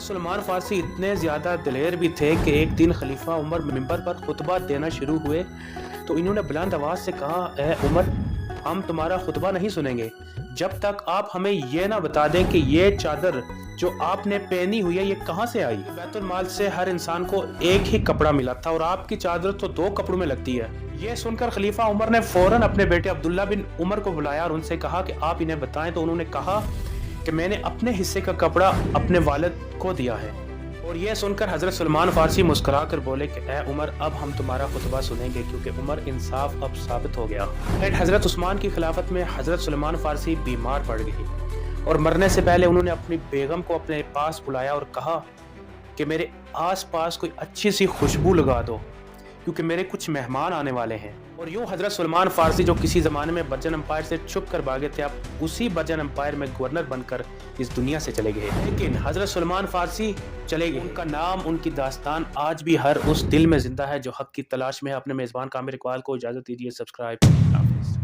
सलमान फारसी इतने ज़्यादा दिलेर भी थे कि एक दिन खलीफा उमर मिंबर पर खुतबा देना शुरू हुए तो इन्होंने बुलंद आवाज़ से कहा, ए उमर, हम तुम्हारा खुतबा नहीं सुनेंगे जब तक आप हमें ये ना बता दें कि ये चादर जो आपने पहनी हुई है ये कहाँ से आई। बैतुल माल से हर इंसान को एक ही कपड़ा मिला था और आपकी चादर तो 2 कपड़ों में लगती है। ये सुनकर खलीफा उमर ने फौरन अपने बेटे अब्दुल्ला बिन उमर को बुलाया और उनसे कहा कि आप इन्हें बताएं। तो उन्होंने कहा कि मैंने अपने हिस्से का कपड़ा अपने वालिद को दिया है। और यह सुनकर हज़रत सलमान फारसी मुस्कुरा कर बोले कि ए उमर, अब हम तुम्हारा खुतबा सुनेंगे क्योंकि उमर इंसाफ अब साबित हो गया। हज़रत उस्मान की खिलाफत में हज़रत सलमान फारसी बीमार पड़ गई और मरने से पहले उन्होंने अपनी बेगम को अपने पास बुलाया और कहा कि मेरे आस पास कोई अच्छी सी खुशबू लगा दो क्योंकि मेरे कुछ मेहमान आने वाले हैं। और यूँ हज़रत सलमान फारसी जो किसी ज़माने में बर्जन एम्पायर से छुप कर भागे थे, अब उसी बर्जन एम्पायर में गवर्नर बनकर इस दुनिया से चले गए। लेकिन हज़रत सलमान फारसी चले गए, उनका नाम, उनकी दास्तान आज भी हर उस दिल में ज़िंदा है जो हक़ की तलाश में है। अपने मेज़बान कामिल इकबाल को इजाज़त दीजिए। सब्सक्राइब।